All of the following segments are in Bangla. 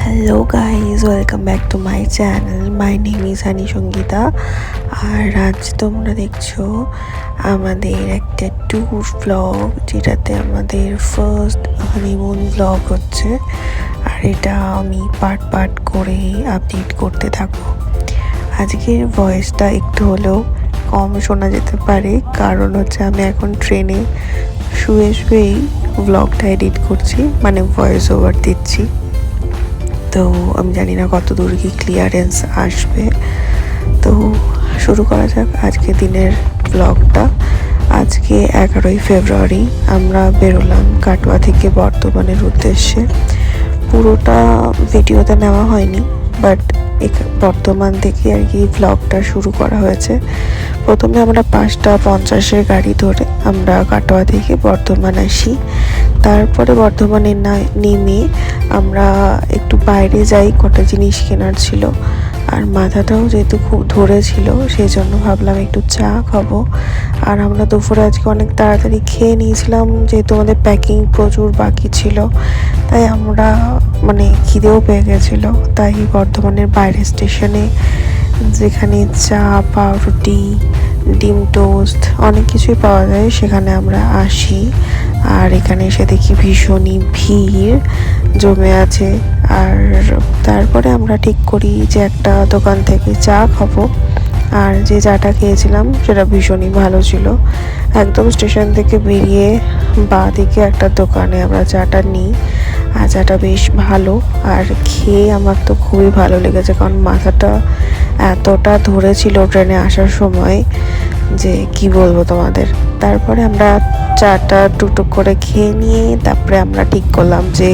Hello guys, welcome back to my channel. My name is Honey Sangeeta. আর আজ তোমরা দেখছো আমাদের একটা ট্যুর ব্লগ, যেটাতে আমাদের ফার্স্ট হানিমুন ব্লগ হচ্ছে। আর এটা আমি পার্ট করে আপডেট করতে থাকবো। আজকের ভয়েসটা একটু হলেও কম শোনা যেতে পারে, কারণ হচ্ছে আমি এখন ট্রেনে শুয়েই ব্লগটা এডিট করছি, মানে ভয়েস ওভার দিচ্ছি। তো আমি জানি না কত দূর কি ক্লিয়ারেন্স আসবে। তো শুরু করা যাক আজকে দিনের ব্লগটা। আজকে 11ই ফেব্রুয়ারি আমরা বেরোলাম কাটোয়া থেকে বর্ধমানের উদ্দেশ্যে। পুরোটা ভিডিওতে নেওয়া হয়নি, বাট বর্ধমান থেকে আর কি ব্লগটা শুরু করা হয়েছে। প্রথমে আমরা 5:50 গাড়ি ধরে আমরা কাটোয়া থেকে বর্ধমান আসি। তারপরে বর্ধমানে নেমে আমরা একটু বাইরে যাই, কটা জিনিস কেনার ছিল। আর মাথাটাও যেহেতু খুব ধরেছিল, সেই জন্য ভাবলাম একটু চা খাবো। আর আমরা দুপুরে আজকে অনেক তাড়াতাড়ি খেয়ে নিয়েছিলাম, যেহেতু আমাদের প্যাকিং প্রচুর বাকি ছিল। তাই আমরা খিদেও পেয়ে গেছিলো। তাই বর্ধমানের বাইরে স্টেশনে, যেখানে চা, পাউরুটি, ডিম টোস্ট অনেক কিছুই পাওয়া যায়, সেখানে আমরা আসি। আর এখানে এসে দেখি ভীষণই ভিড় জমে আছে। আর তারপরে আমরা ঠিক করি যে একটা দোকান থেকে চা খাবো। আর যে চাটা খেয়েছিলাম সেটা ভীষণই ভালো ছিল। একদম স্টেশন থেকে বেরিয়ে বাঁ দিকে একটা দোকানে আমরা চাটা নিই। আর চাটা বেশ ভালো, আর খেয়ে আমার তো খুবই ভালো লেগেছে, কারণ মাথাটা এতটা ধরেছিল ট্রেনে আসার সময় যে কি বলবো তোমাদের। তারপরে আমরা চাটা টুকটুক করে খেয়ে নিয়ে তারপরে আমরা ঠিক করলাম যে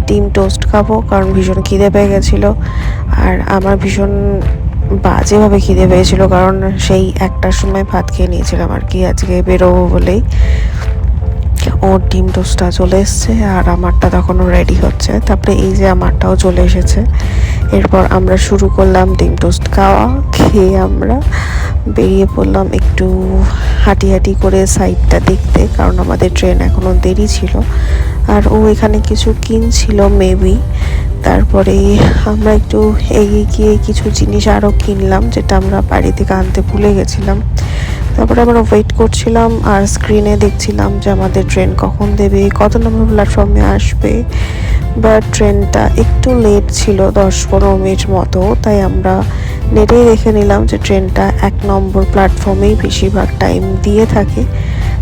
ডিম টোস্ট খাবো, কারণ ভীষণ খিদে পেয়ে গেছিলো। আর আমার ভীষণ বাজেভাবে খিদে পেয়েছিল, কারণ সেই 1টার সময় ভাত খেয়ে নিয়েছিলাম আর কি, আজকে বেরোবো বলেই। ওর ডিম টোস্টটা চলে এসছে আর আমারটা তখনও রেডি হচ্ছে। তারপরে এই যে আমারটাও চলে এসেছে। এরপর আমরা শুরু করলাম ডিম টোস্ট খাওয়া। খেয়ে আমরা বেরিয়ে পড়লাম একটু হাঁটি করে সাইডটা দেখতে, কারণ আমাদের ট্রেন এখনও দেরি ছিল। আর ও এখানে কিছু কিনছিল মেবি। তারপরে আমরা একটু এগিয়ে গিয়ে কিছু জিনিস আরও কিনলাম, যেটা আমরা বাড়ি থেকে আনতে ভুলে গেছিলাম। তারপরে আমরা ওয়েট করছিলাম আর স্ক্রিনে দেখছিলাম যে আমাদের ট্রেন কখন দেবে, কত নম্বর প্ল্যাটফর্মে আসবে। বা ট্রেনটা একটু লেট ছিল, 10-15 মিনিট মতো। তাই আমরা নেটেই দেখে নিলাম যে ট্রেনটা 1 নম্বর প্ল্যাটফর্মেই বেশিরভাগ টাইম দিয়ে থাকে।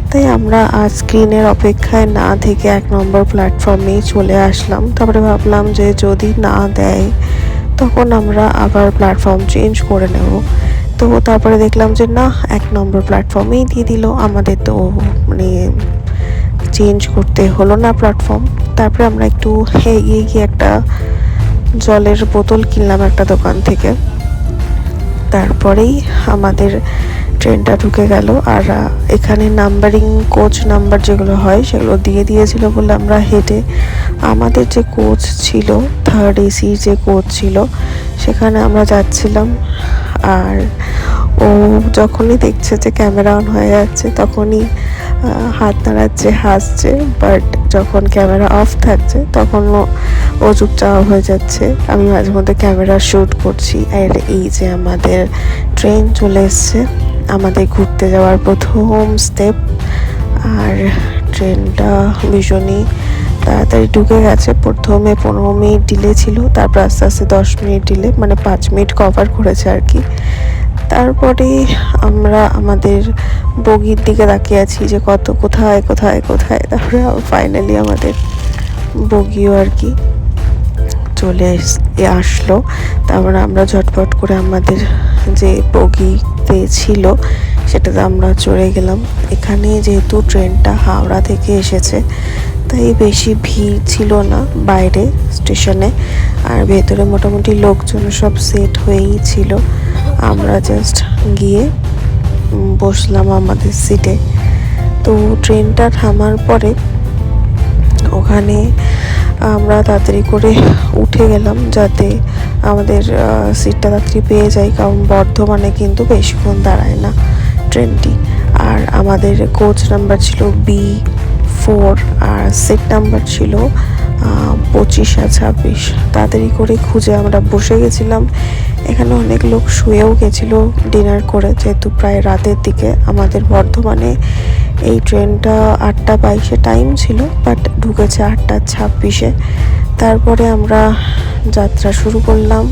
তাই আমরা আজ স্ক্রিনের অপেক্ষায় না থেকে 1 নম্বর প্ল্যাটফর্মেই চলে আসলাম। তারপরে ভাবলাম যে যদি না দেয় তখন আমরা আবার প্ল্যাটফর্ম চেঞ্জ করে নেব। তো তারপরে দেখলাম যে না, 1 নম্বর প্ল্যাটফর্মেই দিয়ে দিল আমাদের। তো চেঞ্জ করতে হলো না প্ল্যাটফর্ম। তারপরে আমরা একটু এগিয়ে গিয়ে একটা জলের বোতল কিনলাম একটা দোকান থেকে। তারপরেই আমাদের ট্রেনটা ঢুকে গেল। আর এখানে নাম্বারিং, কোচ নাম্বার যেগুলো হয় সেগুলো দিয়ে দিয়েছিল বলে আমরা হেঁটে আমাদের যে কোচ ছিল, 3rd এসির যে কোচ ছিল, সেখানে আমরা যাচ্ছিলাম। আর ও যখনই দেখছে যে ক্যামেরা অন হয়ে যাচ্ছে তখনই হাত নাড়াচ্ছে, হাসছে। বাট যখন ক্যামেরা অফ থাকছে তখন ও চুপচাপ হয়ে যাচ্ছে। আমি মাঝে মধ্যে ক্যামেরা শ্যুট করছি। আর এই যে আমাদের ট্রেন চলে এসছে, আমাদের ঘুরতে যাওয়ার প্রথম স্টেপ। আর ট্রেনটা ভীষণই তাড়াতাড়ি ঢুকে গেছে। প্রথমে 15 মিনিট ডিলে ছিল, তারপর আস্তে আস্তে 10 মিনিট ডিলে, 5 মিনিট কভার করেছে আর কি। তারপরে আমরা আমাদের বগির দিকে তাকিয়ে আছি যে কোথায়। তারপরে ফাইনালি আমাদের বগিও আর কি চলে আসলো। তারপরে আমরা ঝটপট করে আমাদের যে বগিতে ছিল সেটাতে আমরা চড়ে গেলাম। এখানে যেহেতু ট্রেনটা হাওড়া থেকে এসেছে, তাই বেশি ভিড় ছিল না বাইরে স্টেশনে। আর ভেতরে মোটামুটি লোকজন সব সেট হয়েই ছিল। আমরা জাস্ট গিয়ে বসলাম আমাদের সিটে। তো ট্রেনটা থামার পরে ওখানে আমরা তাড়াতাড়ি করে উঠে গেলাম, যাতে আমাদের সিটটা তাড়াতাড়ি পেয়ে যাই, কারণ বর্ধমানে কিন্তু বেশিক্ষণ দাঁড়ায় না ট্রেনটি। আর আমাদের কোচ নাম্বার ছিল B4 আর সিট নাম্বার ছিল 25 আর 26 তাড়াতাড়ি করে খুঁজে আমরা বসে গেছিলাম। এখানে অনেক লোক শুয়েও গেছিলো ডিনার করে, যেহেতু প্রায় রাতের দিকে। আমাদের বর্ধমানে এই ট্রেনটা 8:22 টাইম ছিল, বাট ঢুকেছে 8:26। তারপরে আমরা যাত্রা শুরু করলাম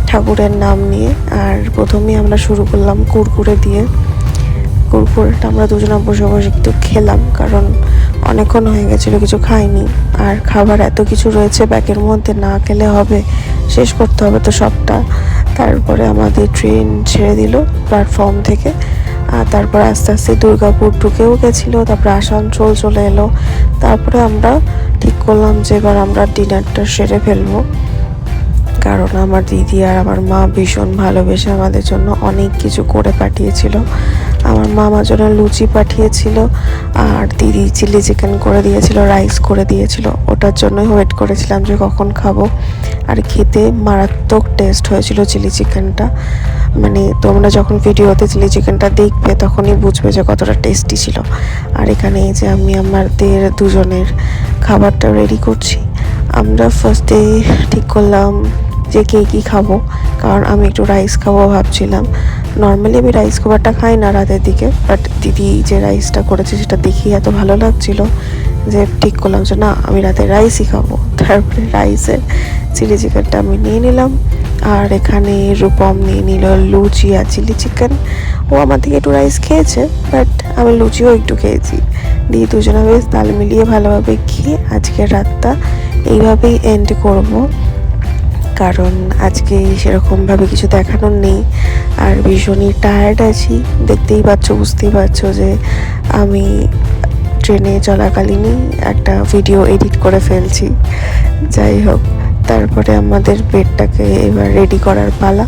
ঠাকুরের নাম নিয়ে। আর প্রথমেই আমরা শুরু করলাম কুরকুরে দিয়ে। কুরকুরেটা আমরা দুজনে বসে বসে একটু খেলাম, কারণ অনেকক্ষণ হয়ে গেছিলো কিছু খাইনি। আর খাবার এত কিছু রয়েছে ব্যাগের মধ্যে, না খেলে হবে, শেষ করতে হবে তো সবটা। তারপরে আমাদের ট্রেন ছেড়ে দিল প্ল্যাটফর্ম থেকে। আর তারপর আস্তে আস্তে দুর্গাপুর ঢুকেও গেছিলো, তারপরে আসানসোল চলে এলো। তারপরে আমরা ঠিক করলাম যে এবার আমরা ডিনারটা সেরে ফেলবো, কারণ আমার দিদি আর আমার মা ভীষণ ভালোবেসে আমাদের জন্য অনেক কিছু করে পাঠিয়েছিল। আমার মা আমার জন্য লুচি পাঠিয়েছিল, আর দিদি চিলি চিকেন করে দিয়েছিল, রাইস করে দিয়েছিল। ওটার জন্যই ওয়েট করেছিলাম যে কখন খাবো। আর খেতে মারাত্মক টেস্ট হয়েছিল চিলি চিকেনটা। মানে তোমরা যখন ভিডিওতে চিলি চিকেনটা দেখবে তখনই বুঝবে যে কতটা টেস্টি ছিল। আর এখানে এই যে আমি আমাদের দুজনের খাবারটা রেডি করছি। আমরা ফার্স্টে ঠিক করলাম যে কে কী খাবো, কারণ আমি একটু রাইস খাবো ভাবছিলাম। নর্মালি আমি রাইস খুব একটা খাই না রাতের দিকে, বাট দিদি যে রাইসটা করেছে সেটা দেখেই এত ভালো লাগছিলো যে ঠিক করলাম যে না, আমি রাতে রাইসই খাবো। তারপরে রাইসের চিলি চিকেনটা আমি নিয়ে নিলাম, আর এখানে রূপম নিয়ে নিল লুচি আর চিলি চিকেন। ও আমার থেকে একটু রাইস খেয়েছে, বাট আমি লুচিও একটু খেয়েছি। দিয়ে দুজনে বেশ তাল মিলিয়ে ভালোভাবে খেয়ে আজকের রাতটা এইভাবেই এন্ড করব, কারণ আজকে সেরকমভাবে কিছু দেখানোর নেই। আর ভীষণই টায়ার্ড আছি, দেখতেই পাচ্ছ, বুঝতেই পারছো যে আমি ট্রেনে চলাকালীনই একটা ভিডিও এডিট করে ফেলছি। যাই হোক, তারপরে আমাদের বেডটাকে এবার রেডি করার পালা।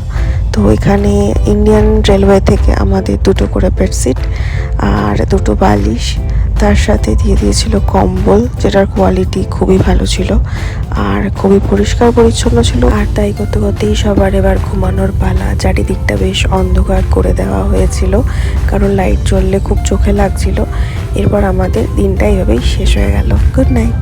তো এখানে ইন্ডিয়ান রেলওয়ে থেকে আমাদের 2টো করে বেডশিট আর 2টো বালিশ, তার সাথে দিয়ে দিয়েছিল কম্বল, যেটার কোয়ালিটি খুবই ভালো ছিল আর খুবই পরিষ্কার পরিচ্ছন্ন ছিল। আর তাই করতে করতেই সবার এবার ঘুমানোর পালা। চারিদিকটা বেশ অন্ধকার করে দেওয়া হয়েছিল, কারণ লাইট জ্বললে খুব চোখে লাগছিল। এরপর আমাদের দিনটা এইভাবেই শেষ হয়ে গেল। Good night.